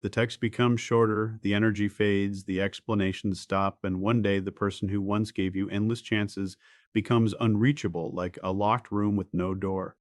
The text becomes shorter, the energy fades, the explanations stop, and one day the person who once gave you endless chances becomes unreachable, like a locked room with no door.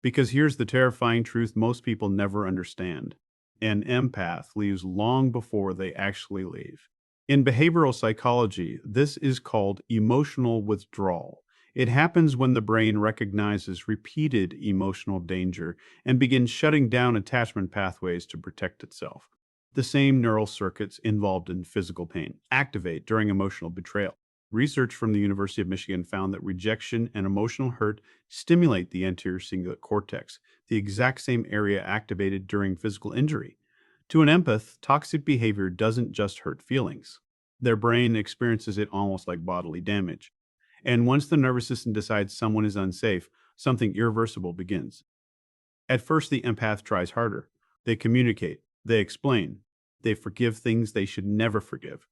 Because here's the terrifying truth most people never understand: an empath leaves long before they actually leave. In behavioral psychology, this is called emotional withdrawal. It happens when the brain recognizes repeated emotional danger and begins shutting down attachment pathways to protect itself. The same neural circuits involved in physical pain activate during emotional betrayal. Research from the University of Michigan found that rejection and emotional hurt stimulate the anterior cingulate cortex, the exact same area activated during physical injury. To an empath, toxic behavior doesn't just hurt feelings. Their brain experiences it almost like bodily damage. And once the nervous system decides someone is unsafe, something irreversible begins. At first, the empath tries harder. They communicate, they explain, they forgive things they should never forgive.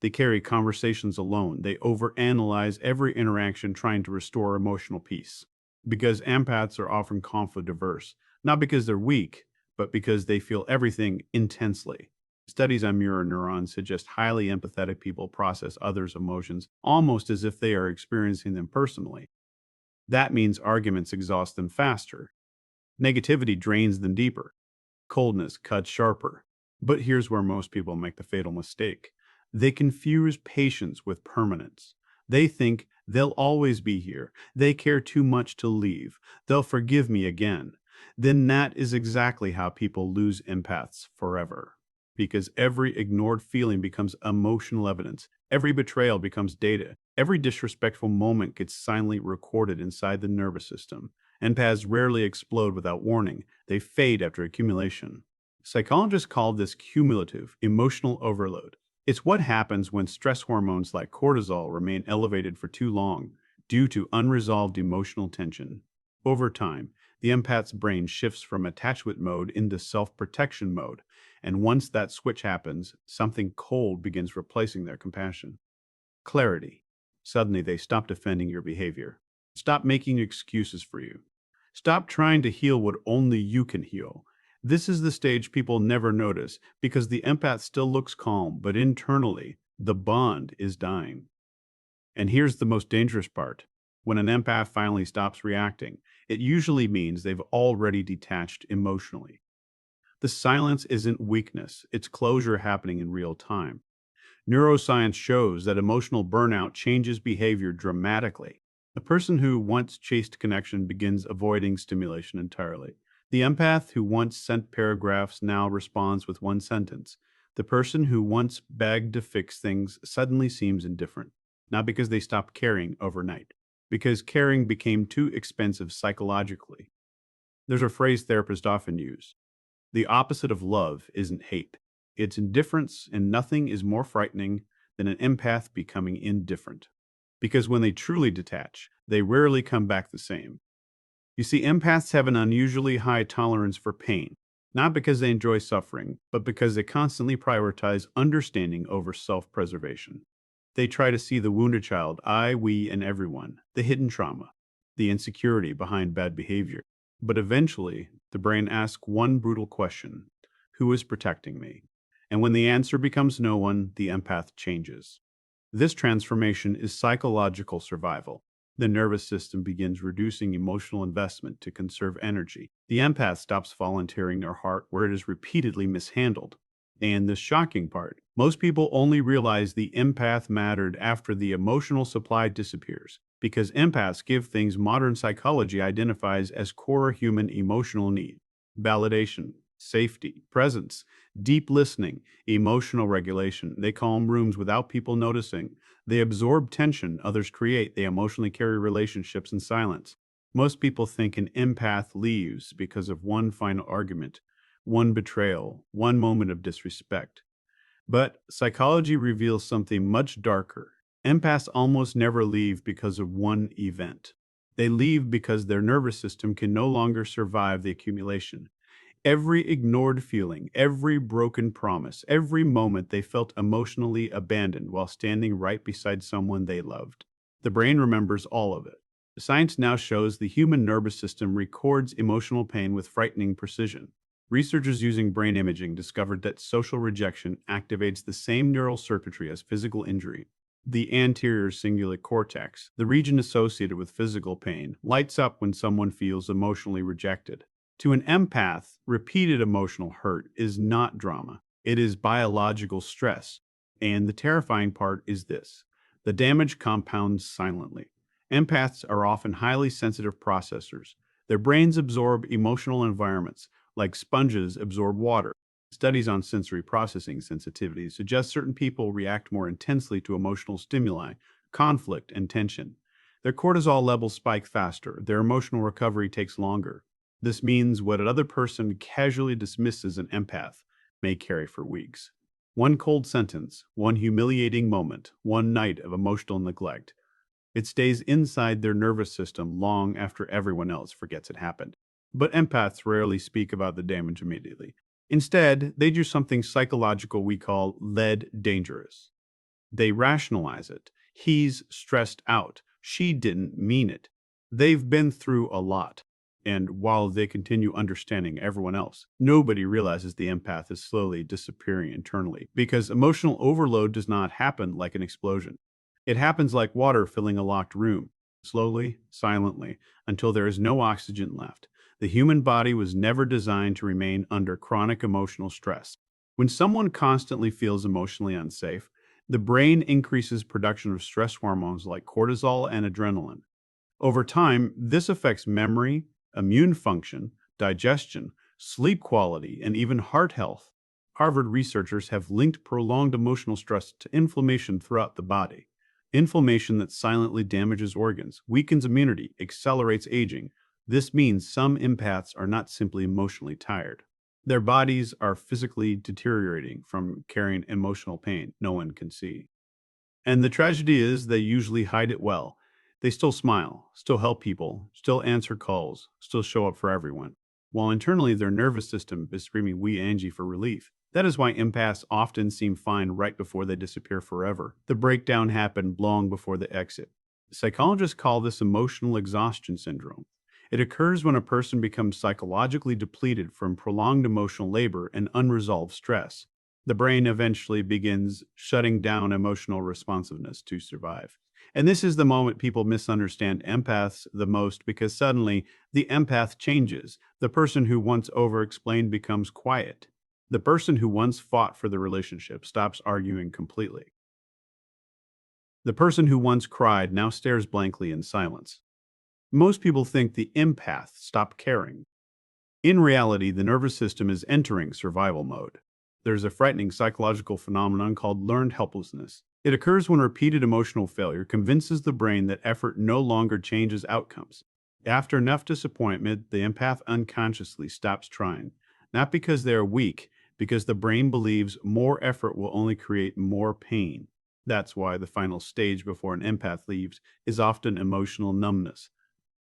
They carry conversations alone. They overanalyze every interaction, trying to restore emotional peace. Because empaths are often conflict averse, not because they're weak, but because they feel everything intensely. Studies on mirror neurons suggest highly empathetic people process others' emotions almost as if they are experiencing them personally. That means arguments exhaust them faster. Negativity drains them deeper. Coldness cuts sharper. But here's where most people make the fatal mistake: they confuse patience with permanence. They think they'll always be here. They care too much to leave. They'll forgive me again. Then that is exactly how people lose empaths forever. Because every ignored feeling becomes emotional evidence. Every betrayal becomes data. Every disrespectful moment gets silently recorded inside the nervous system. Empaths rarely explode without warning. They fade after accumulation. Psychologists call this cumulative emotional overload. It's what happens when stress hormones like cortisol remain elevated for too long due to unresolved emotional tension. Over time, the empath's brain shifts from attachment mode into self-protection mode, and once that switch happens, something cold begins replacing their compassion. Clarity. Suddenly, they stop defending your behavior. Stop making excuses for you. Stop trying to heal what only you can heal. This is the stage people never notice because the empath still looks calm, but internally, the bond is dying. And here's the most dangerous part: when an empath finally stops reacting, it usually means they've already detached emotionally. The silence isn't weakness, it's closure happening in real time. Neuroscience shows that emotional burnout changes behavior dramatically. The person who once chased connection begins avoiding stimulation entirely. The empath who once sent paragraphs now responds with one sentence. The person who once begged to fix things suddenly seems indifferent, not because they stopped caring overnight, because caring became too expensive psychologically. There's a phrase therapists often use: the opposite of love isn't hate, it's indifference, and nothing is more frightening than an empath becoming indifferent. Because when they truly detach, they rarely come back the same. You see, empaths have an unusually high tolerance for pain, not because they enjoy suffering, but because they constantly prioritize understanding over self preservation. They try to see the wounded child, I, we, and everyone, the hidden trauma, the insecurity behind bad behavior. But eventually, the brain asks one brutal question: who is protecting me? And when the answer becomes no one, the empath changes. This transformation is psychological survival. The nervous system begins reducing emotional investment to conserve energy. The empath stops volunteering their heart where it is repeatedly mishandled. And the shocking part: most people only realize the empath mattered after the emotional supply disappears, because empaths give things modern psychology identifies as core human emotional need: validation, safety, presence, deep listening, emotional regulation. They calm rooms without people noticing. They absorb tension others create. They emotionally carry relationships in silence. Most people think an empath leaves because of one final argument, one betrayal, one moment of disrespect. But psychology reveals something much darker. Empaths almost never leave because of one event. They leave because their nervous system can no longer survive the accumulation. Every ignored feeling, every broken promise, every moment they felt emotionally abandoned while standing right beside someone they loved. The brain remembers all of it. Science now shows the human nervous system records emotional pain with frightening precision. Researchers using brain imaging discovered that social rejection activates the same neural circuitry as physical injury. The anterior cingulate cortex, the region associated with physical pain, lights up when someone feels emotionally rejected. To an empath, repeated emotional hurt is not drama, it is biological stress. And the terrifying part is this: the damage compounds silently. Empaths are often highly sensitive processors. Their brains absorb emotional environments like sponges absorb water. Studies on sensory processing sensitivity suggest certain people react more intensely to emotional stimuli, conflict, and tension. Their cortisol levels spike faster, their emotional recovery takes longer. This means what another person casually dismisses an empath may carry for weeks. One cold sentence, one humiliating moment, one night of emotional neglect. It stays inside their nervous system long after everyone else forgets it happened. But empaths rarely speak about the damage immediately. Instead, they do something psychological we call lead dangerous. They rationalize it. He's stressed out. She didn't mean it. They've been through a lot. And while they continue understanding everyone else, nobody realizes the empath is slowly disappearing internally because emotional overload does not happen like an explosion. It happens like water filling a locked room, slowly, silently, until there is no oxygen left. The human body was never designed to remain under chronic emotional stress. When someone constantly feels emotionally unsafe, the brain increases production of stress hormones like cortisol and adrenaline. Over time, this affects memory, immune function, digestion, sleep quality, and even heart health. Harvard researchers have linked prolonged emotional stress to inflammation throughout the body. Inflammation that silently damages organs, weakens immunity, accelerates aging. This means some empaths are not simply emotionally tired. Their bodies are physically deteriorating from carrying emotional pain no one can see. And the tragedy is they usually hide it well. They still smile, still help people, still answer calls, still show up for everyone, while internally their nervous system is screaming "We Angie" for relief. That is why empaths often seem fine right before they disappear forever. The breakdown happened long before the exit. Psychologists call this emotional exhaustion syndrome. It occurs when a person becomes psychologically depleted from prolonged emotional labor and unresolved stress. The brain eventually begins shutting down emotional responsiveness to survive. And this is the moment people misunderstand empaths the most because suddenly the empath changes. The person who once over explained becomes quiet. The person who once fought for the relationship stops arguing completely. The person who once cried now stares blankly in silence. Most people think the empath stopped caring. In reality, the nervous system is entering survival mode. There's a frightening psychological phenomenon called learned helplessness. It occurs when repeated emotional failure convinces the brain that effort no longer changes outcomes. After enough disappointment, the empath unconsciously stops trying, not because they are weak, because the brain believes more effort will only create more pain. That's why the final stage before an empath leaves is often emotional numbness.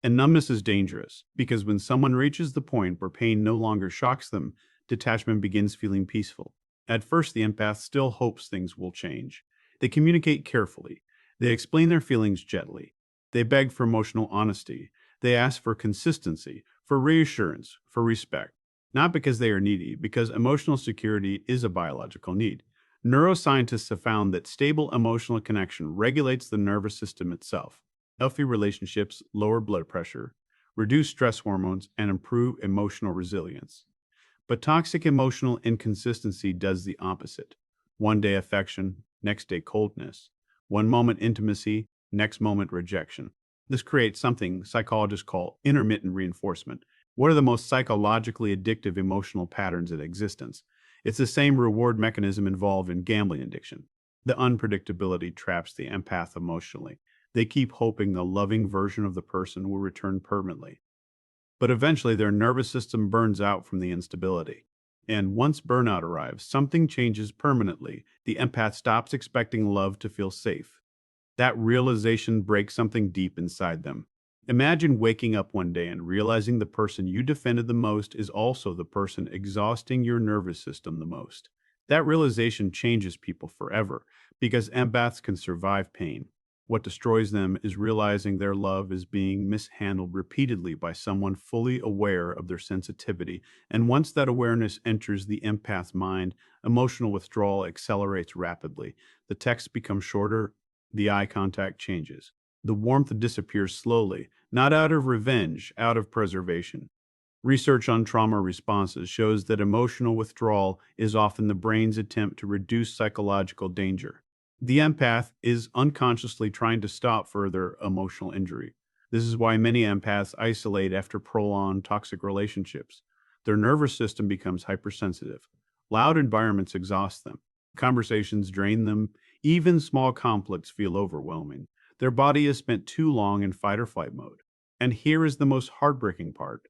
And numbness is dangerous because when someone reaches the point where pain no longer shocks them, detachment begins feeling peaceful. At first, the empath still hopes things will change. They communicate carefully. They explain their feelings gently. They beg for emotional honesty. They ask for consistency, for reassurance, for respect. Not because they are needy, because emotional security is a biological need. Neuroscientists have found that stable emotional connection regulates the nervous system itself. Healthy relationships lower blood pressure, reduce stress hormones, and improve emotional resilience. But toxic emotional inconsistency does the opposite. One day affection, next day coldness. One moment intimacy, next moment rejection. This creates something psychologists call intermittent reinforcement. What are the most psychologically addictive emotional patterns in existence? It's the same reward mechanism involved in gambling addiction. The unpredictability traps the empath emotionally. They keep hoping the loving version of the person will return permanently. But eventually their nervous system burns out from the instability. And once burnout arrives, something changes permanently. The empath stops expecting love to feel safe. That realization breaks something deep inside them. Imagine waking up one day and realizing the person you defended the most is also the person exhausting your nervous system the most. That realization changes people forever because empaths can survive pain. What destroys them is realizing their love is being mishandled repeatedly by someone fully aware of their sensitivity. And once that awareness enters the empath's mind, emotional withdrawal accelerates rapidly. The text becomes shorter, the eye contact changes. The warmth disappears slowly, not out of revenge, out of preservation. Research on trauma responses shows that emotional withdrawal is often the brain's attempt to reduce psychological danger. The empath is unconsciously trying to stop further emotional injury. This is why many empaths isolate after prolonged toxic relationships. Their nervous system becomes hypersensitive. Loud environments exhaust them. Conversations drain them. Even small conflicts feel overwhelming. Their body has spent too long in fight or flight mode. And here is the most heartbreaking part.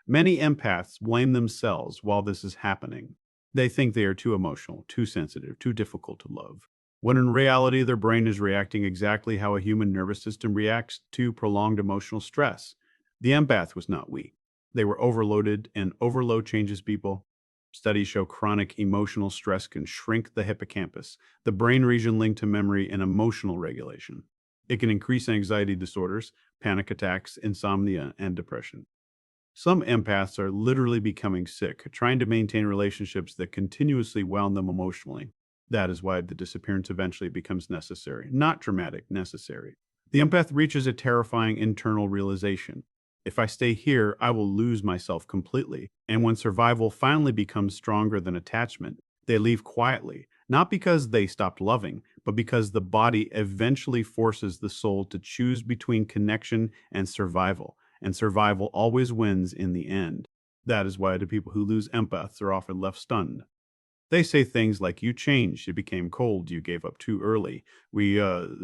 Many empaths blame themselves while this is happening. They think they are too emotional, too sensitive, too difficult to love, when in reality, their brain is reacting exactly how a human nervous system reacts to prolonged emotional stress. The empath was not weak. They were overloaded, and overload changes people. Studies show chronic emotional stress can shrink the hippocampus, the brain region linked to memory and emotional regulation. It can increase anxiety disorders, panic attacks, insomnia, and depression. Some empaths are literally becoming sick, trying to maintain relationships that continuously wound them emotionally. That is why the disappearance eventually becomes necessary, not dramatic, necessary. The empath reaches a terrifying internal realization. If I stay here, I will lose myself completely. And when survival finally becomes stronger than attachment, they leave quietly, not because they stopped loving, but because the body eventually forces the soul to choose between connection and survival, and survival always wins in the end. That is why the people who lose empaths are often left stunned. They say things like, "You changed, you became cold, you gave up too early,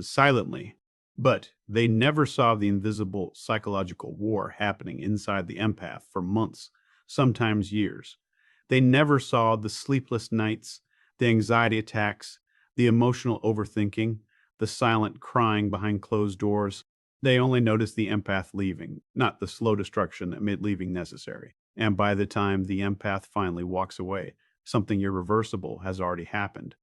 silently." But they never saw the invisible psychological war happening inside the empath for months, sometimes years. They never saw the sleepless nights, the anxiety attacks, the emotional overthinking, the silent crying behind closed doors. They only noticed the empath leaving, not the slow destruction that made leaving necessary. And by the time the empath finally walks away, something irreversible has already happened.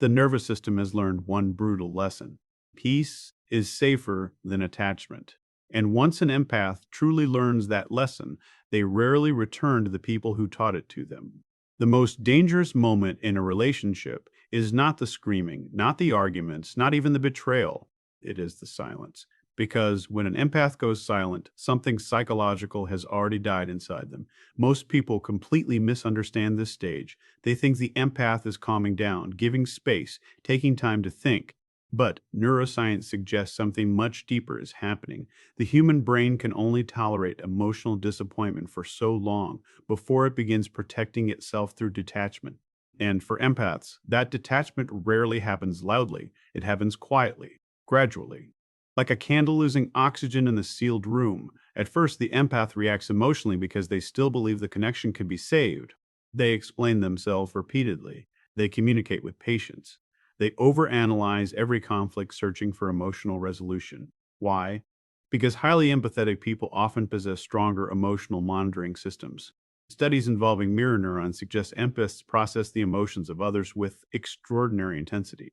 The nervous system has learned one brutal lesson. Peace is safer than attachment. And once an empath truly learns that lesson, they rarely return to the people who taught it to them. The most dangerous moment in a relationship is not the screaming, not the arguments, not even the betrayal. It is the silence. Because when an empath goes silent, something psychological has already died inside them. Most people completely misunderstand this stage. They think the empath is calming down, giving space, taking time to think. But neuroscience suggests something much deeper is happening. The human brain can only tolerate emotional disappointment for so long before it begins protecting itself through detachment. And for empaths, that detachment rarely happens loudly. It happens quietly, gradually. Like a candle losing oxygen in a sealed room. At first, the empath reacts emotionally because they still believe the connection can be saved. They explain themselves repeatedly. They communicate with patience. They overanalyze every conflict, searching for emotional resolution. Why? Because highly empathetic people often possess stronger emotional monitoring systems. Studies involving mirror neurons suggest empaths process the emotions of others with extraordinary intensity.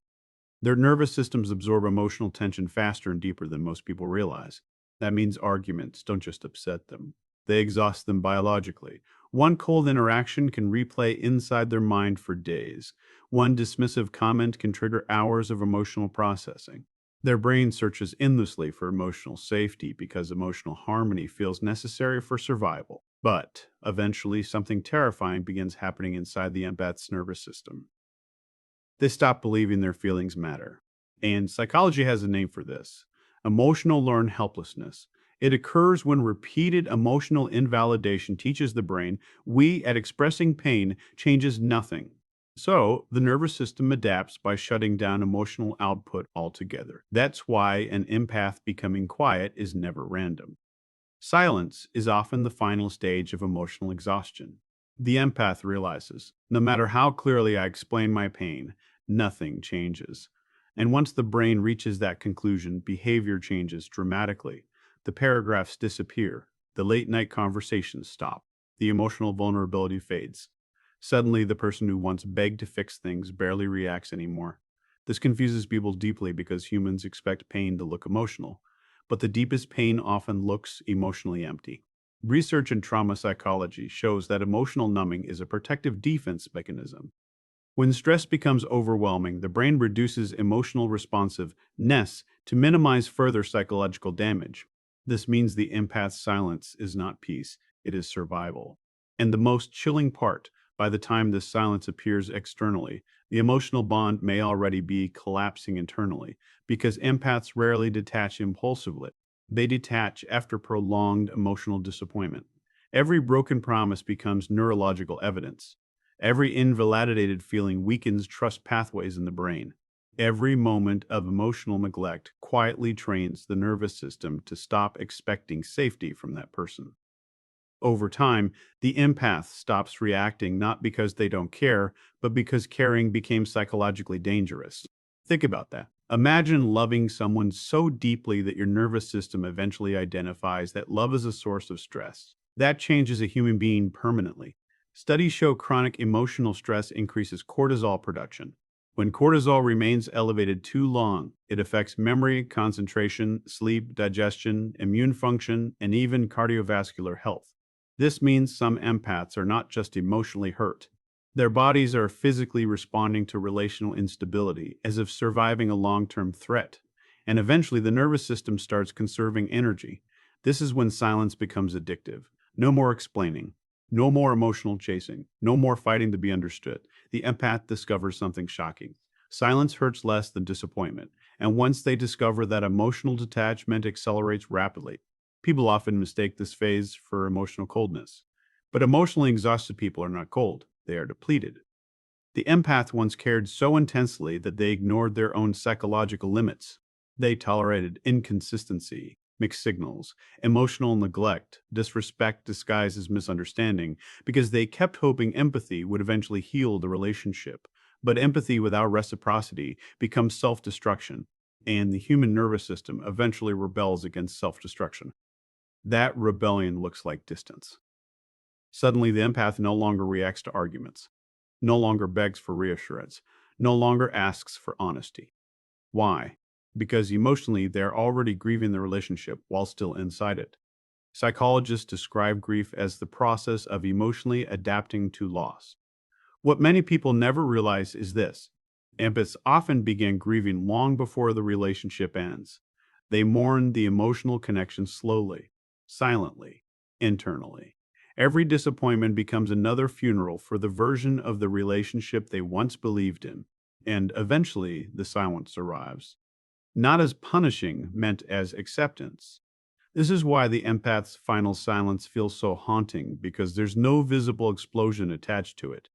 Their nervous systems absorb emotional tension faster and deeper than most people realize. That means arguments don't just upset them, they exhaust them biologically. One cold interaction can replay inside their mind for days. One dismissive comment can trigger hours of emotional processing. Their brain searches endlessly for emotional safety because emotional harmony feels necessary for survival. But eventually, something terrifying begins happening inside the empath's nervous system. They stop believing their feelings matter. And psychology has a name for this: emotional learned helplessness. It occurs when repeated emotional invalidation teaches the brain we at expressing pain changes nothing. So the nervous system adapts by shutting down emotional output altogether. That's why an empath becoming quiet is never random. Silence is often the final stage of emotional exhaustion. The empath realizes, no matter how clearly I explain my pain, nothing changes. And once the brain reaches that conclusion, behavior changes dramatically. The paragraphs disappear, the late night conversations stop, the emotional vulnerability fades. Suddenly, the person who once begged to fix things barely reacts anymore. This confuses people deeply because humans expect pain to look emotional, but the deepest pain often looks emotionally empty. Research in trauma psychology shows that emotional numbing is a protective defense mechanism. When stress becomes overwhelming, the brain reduces emotional responsiveness to minimize further psychological damage. This means the empath's silence is not peace, it is survival. And the most chilling part, by the time this silence appears externally, the emotional bond may already be collapsing internally, because empaths rarely detach impulsively. They detach after prolonged emotional disappointment. Every broken promise becomes neurological evidence. Every invalidated feeling weakens trust pathways in the brain. Every moment of emotional neglect quietly trains the nervous system to stop expecting safety from that person. Over time, the empath stops reacting not because they don't care, but because caring became psychologically dangerous. Think about that. Imagine loving someone so deeply that your nervous system eventually identifies that love is a source of stress. That changes a human being permanently. Studies show chronic emotional stress increases cortisol production. When cortisol remains elevated too long, it affects memory, concentration, sleep, digestion, immune function, and even cardiovascular health. This means some empaths are not just emotionally hurt. Their bodies are physically responding to relational instability, as if surviving a long-term threat. And eventually, the nervous system starts conserving energy. This is when silence becomes addictive. No more explaining. No more emotional chasing. No more fighting to be understood. The empath discovers something shocking. Silence hurts less than disappointment. And once they discover that emotional detachment accelerates rapidly, people often mistake this phase for emotional coldness. But emotionally exhausted people are not cold, they are depleted. The empath once cared so intensely that they ignored their own psychological limits. They tolerated inconsistency, mixed signals, emotional neglect, disrespect disguised as misunderstanding, because they kept hoping empathy would eventually heal the relationship. But empathy without reciprocity becomes self destruction, and the human nervous system eventually rebels against self destruction. That rebellion looks like distance. Suddenly, the empath no longer reacts to arguments, no longer begs for reassurance, no longer asks for honesty. Why? Because emotionally, they're already grieving the relationship while still inside it. Psychologists describe grief as the process of emotionally adapting to loss. What many people never realize is this: empaths often begin grieving long before the relationship ends. They mourn the emotional connection slowly, silently, internally. Every disappointment becomes another funeral for the version of the relationship they once believed in, and eventually the silence arrives. Not as punishing, meant as acceptance. This is why the empath's final silence feels so haunting, because there's no visible explosion attached to it.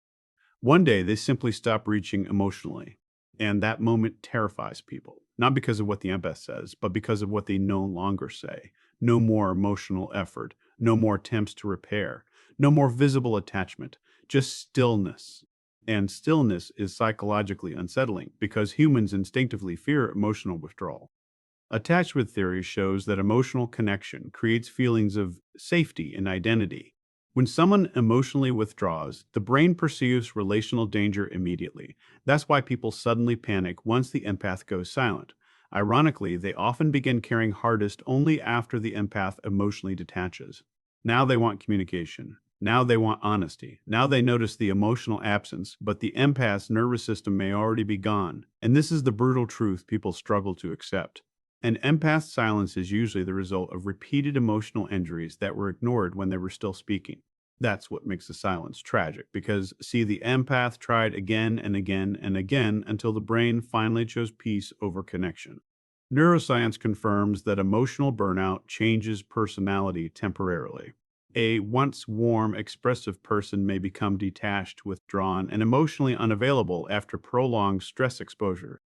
One day, they simply stop reaching emotionally, and that moment terrifies people, not because of what the empath says, but because of what they no longer say. No more emotional effort, no more attempts to repair, no more visible attachment, just stillness. And stillness is psychologically unsettling because humans instinctively fear emotional withdrawal. Attachment theory shows that emotional connection creates feelings of safety and identity. When someone emotionally withdraws, the brain perceives relational danger immediately. That's why people suddenly panic once the empath goes silent. Ironically, they often begin caring hardest only after the empath emotionally detaches. Now they want communication. Now they want honesty. Now they notice the emotional absence, but the empath's nervous system may already be gone. And this is the brutal truth people struggle to accept. An empath's silence is usually the result of repeated emotional injuries that were ignored when they were still speaking. That's what makes the silence tragic, because, see, the empath tried again and again and again until the brain finally chose peace over connection. Neuroscience confirms that emotional burnout changes personality temporarily. A once warm, expressive person may become detached, withdrawn, and emotionally unavailable after prolonged stress exposure.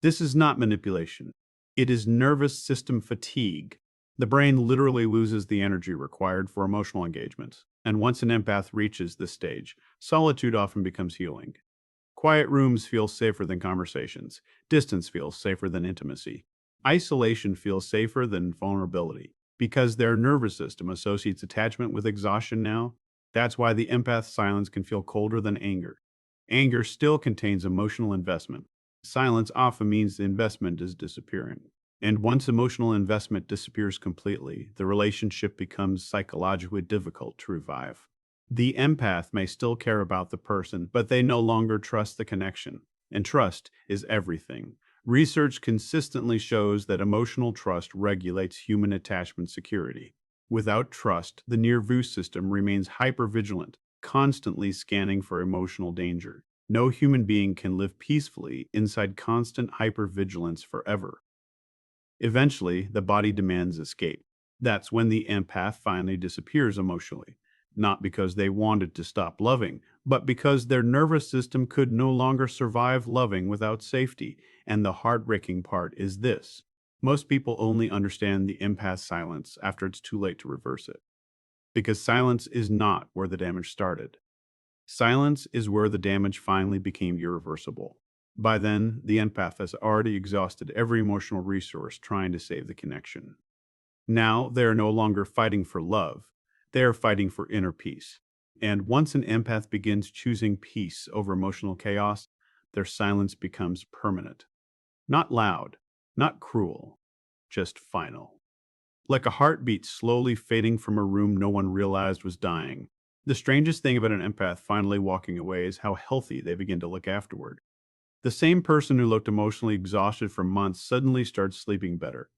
This is not manipulation. It is nervous system fatigue. The brain literally loses the energy required for emotional engagement. And once an empath reaches this stage, solitude often becomes healing. Quiet rooms feel safer than conversations. Distance feels safer than intimacy. Isolation feels safer than vulnerability. Because their nervous system associates attachment with exhaustion now, that's why the empath's silence can feel colder than anger. Anger still contains emotional investment. Silence often means the investment is disappearing. And once emotional investment disappears completely, the relationship becomes psychologically difficult to revive. The empath may still care about the person, but they no longer trust the connection. And trust is everything. Research consistently shows that emotional trust regulates human attachment security. Without trust, the nervous system remains hypervigilant, constantly scanning for emotional danger. No human being can live peacefully inside constant hypervigilance forever. Eventually, the body demands escape. That's when the empath finally disappears emotionally, not because they wanted to stop loving, but because their nervous system could no longer survive loving without safety. And the heartbreaking part is this: most people only understand the empath's silence after it's too late to reverse it. Because silence is not where the damage started. Silence is where the damage finally became irreversible. By then, the empath has already exhausted every emotional resource trying to save the connection. Now, they are no longer fighting for love, they are fighting for inner peace. And once an empath begins choosing peace over emotional chaos, their silence becomes permanent. Not loud, not cruel, just final. Like a heartbeat slowly fading from a room no one realized was dying. The strangest thing about an empath finally walking away is how healthy they begin to look afterward. The same person who looked emotionally exhausted for months suddenly starts sleeping better,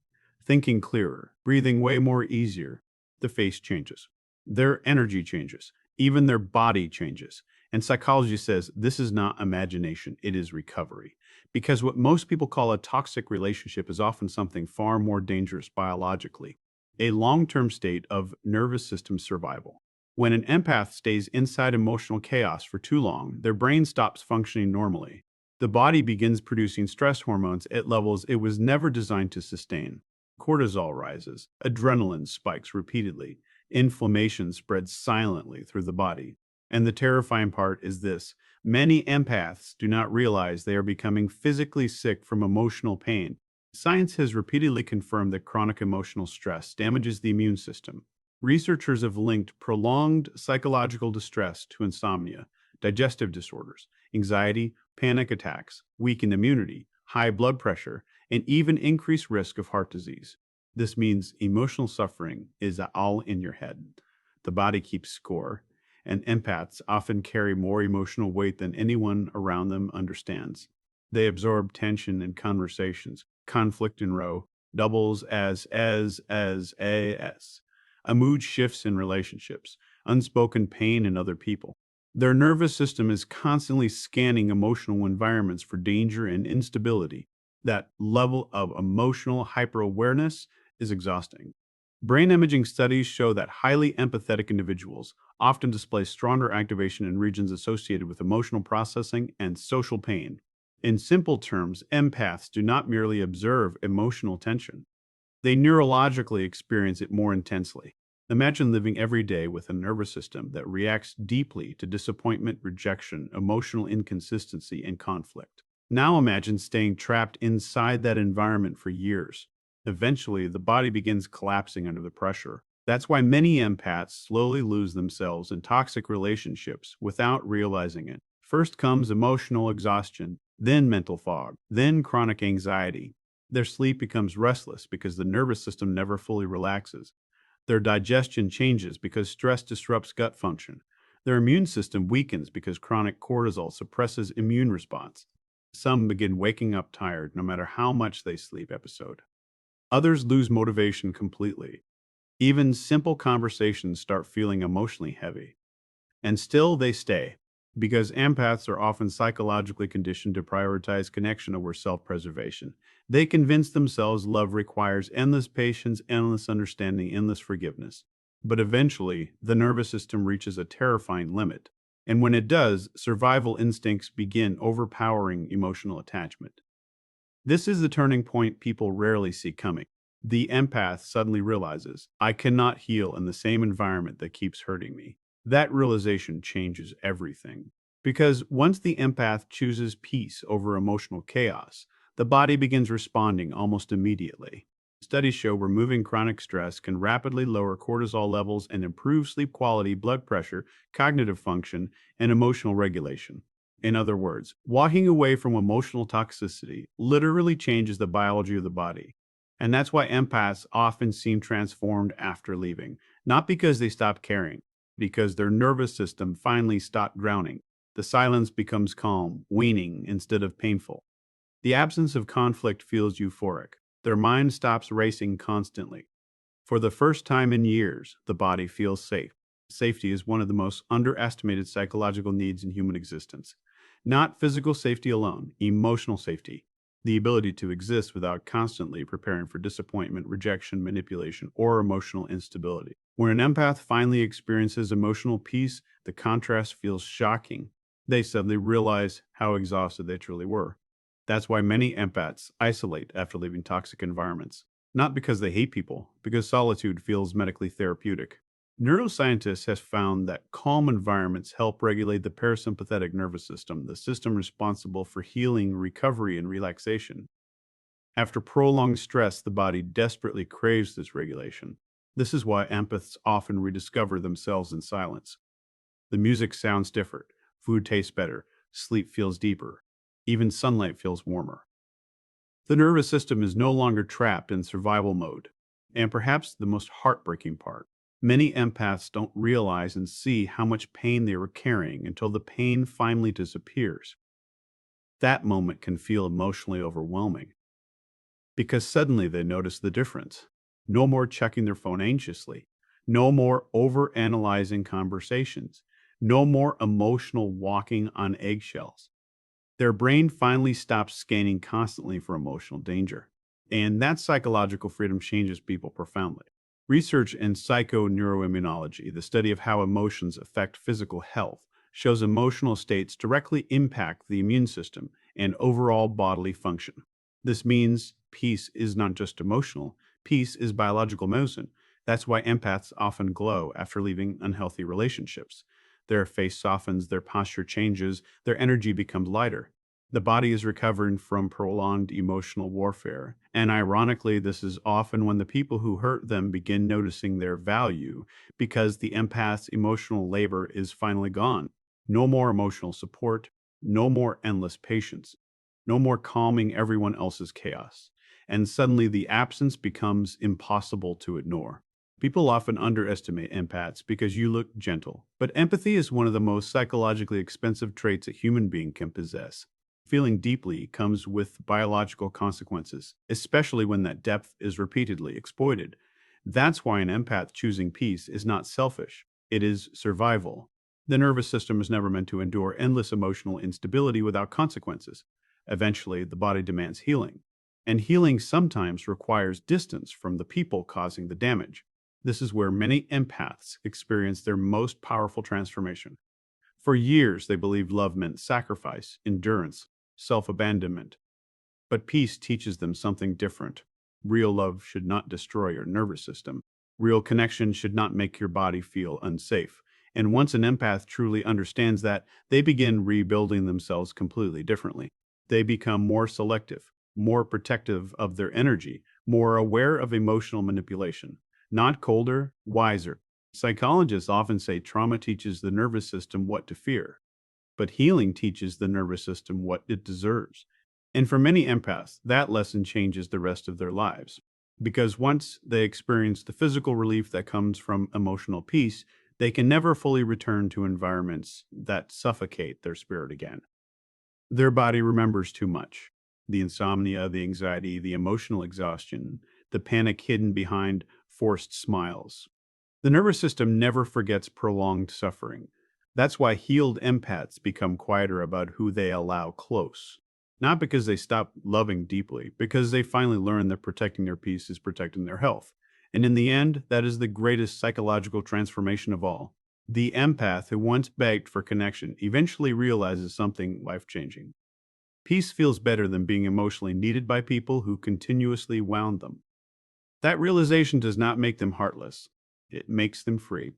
thinking clearer, breathing way more easier. The face changes. Their energy changes. Even their body changes. And psychology says this is not imagination, it is recovery. Because what most people call a toxic relationship is often something far more dangerous biologically, a long-term state of nervous system survival. When an empath stays inside emotional chaos for too long, their brain stops functioning normally. The body begins producing stress hormones at levels it was never designed to sustain. Cortisol rises, adrenaline spikes repeatedly, inflammation spreads silently through the body. And the terrifying part is this: many empaths do not realize they are becoming physically sick from emotional pain. Science has repeatedly confirmed that chronic emotional stress damages the immune system. Researchers have linked prolonged psychological distress to insomnia, digestive disorders, anxiety, panic attacks, weakened immunity, high blood pressure, and even increased risk of heart disease. This means emotional suffering is all in your head. The body keeps score, and empaths often carry more emotional weight than anyone around them understands. They absorb tension in conversations, conflict in row, doubles as, a mood shifts in relationships, unspoken pain in other people. Their nervous system is constantly scanning emotional environments for danger and instability. That level of emotional hyperawareness is exhausting. Brain imaging studies show that highly empathetic individuals often display stronger activation in regions associated with emotional processing and social pain. In simple terms, empaths do not merely observe emotional tension, they neurologically experience it more intensely. Imagine living every day with a nervous system that reacts deeply to disappointment, rejection, emotional inconsistency, and conflict. Now imagine staying trapped inside that environment for years. Eventually, the body begins collapsing under the pressure. That's why many empaths slowly lose themselves in toxic relationships without realizing it. First comes emotional exhaustion, then mental fog, then chronic anxiety. Their sleep becomes restless because the nervous system never fully relaxes. Their digestion changes because stress disrupts gut function. Their immune system weakens because chronic cortisol suppresses immune response. Some begin waking up tired no matter how much they sleep episode. Others lose motivation completely. Even simple conversations start feeling emotionally heavy. And still they stay, because empaths are often psychologically conditioned to prioritize connection over self-preservation. They convince themselves love requires endless patience, endless understanding, endless forgiveness. But eventually, the nervous system reaches a terrifying limit. And when it does, survival instincts begin overpowering emotional attachment. This is the turning point people rarely see coming. The empath suddenly realizes, I cannot heal in the same environment that keeps hurting me. That realization changes everything. Because once the empath chooses peace over emotional chaos, the body begins responding almost immediately. Studies show removing chronic stress can rapidly lower cortisol levels and improve sleep quality, blood pressure, cognitive function, and emotional regulation. In other words, walking away from emotional toxicity literally changes the biology of the body. And that's why empaths often seem transformed after leaving, not because they stop caring, because their nervous system finally stopped drowning. The silence becomes calm, weaning instead of painful. The absence of conflict feels euphoric. Their mind stops racing constantly. For the first time in years, the body feels safe. Safety is one of the most underestimated psychological needs in human existence. Not physical safety alone, emotional safety. The ability to exist without constantly preparing for disappointment, rejection, manipulation, or emotional instability. When an empath finally experiences emotional peace, the contrast feels shocking. They suddenly realize how exhausted they truly were. That's why many empaths isolate after leaving toxic environments. Not because they hate people, because solitude feels medically therapeutic. Neuroscientists have found that calm environments help regulate the parasympathetic nervous system, the system responsible for healing, recovery, and relaxation. After prolonged stress, the body desperately craves this regulation. This is why empaths often rediscover themselves in silence. The music sounds different, food tastes better, sleep feels deeper, even sunlight feels warmer. The nervous system is no longer trapped in survival mode. And perhaps the most heartbreaking part, many empaths don't realize and see how much pain they were carrying until the pain finally disappears. That moment can feel emotionally overwhelming because suddenly they notice the difference. No more checking their phone anxiously, no more overanalyzing conversations, no more emotional walking on eggshells. Their brain finally stops scanning constantly for emotional danger. And that psychological freedom changes people profoundly. Research in psychoneuroimmunology, the study of how emotions affect physical health, shows emotional states directly impact the immune system and overall bodily function. This means peace is not just emotional, peace is biological medicine. That's why empaths often glow after leaving unhealthy relationships. Their face softens, their posture changes, their energy becomes lighter. The body is recovering from prolonged emotional warfare. And ironically, this is often when the people who hurt them begin noticing their value because the empath's emotional labor is finally gone. No more emotional support, no more endless patience, no more calming everyone else's chaos. And suddenly the absence becomes impossible to ignore. People often underestimate empaths because you look gentle, but empathy is one of the most psychologically expensive traits a human being can possess. Feeling deeply comes with biological consequences, especially when that depth is repeatedly exploited. That's why an empath choosing peace is not selfish, it is survival. The nervous system is never meant to endure endless emotional instability without consequences. Eventually, the body demands healing. And healing sometimes requires distance from the people causing the damage. This is where many empaths experience their most powerful transformation. For years, they believed love meant sacrifice, endurance, self abandonment. But peace teaches them something different. Real love should not destroy your nervous system. Real connection should not make your body feel unsafe. And once an empath truly understands that, they begin rebuilding themselves completely differently. They become more selective, more protective of their energy, more aware of emotional manipulation. Not colder, wiser. Psychologists often say trauma teaches the nervous system what to fear, but healing teaches the nervous system what it deserves. And for many empaths, that lesson changes the rest of their lives. Because once they experience the physical relief that comes from emotional peace, they can never fully return to environments that suffocate their spirit again. Their body remembers too much. The insomnia, the anxiety, the emotional exhaustion, the panic hidden behind forced smiles. The nervous system never forgets prolonged suffering. That's why healed empaths become quieter about who they allow close. Not because they stop loving deeply, because they finally learn that protecting their peace is protecting their health. And in the end, that is the greatest psychological transformation of all. The empath who once begged for connection eventually realizes something life changing. Peace feels better than being emotionally needed by people who continuously wound them. That realization does not make them heartless, it makes them free.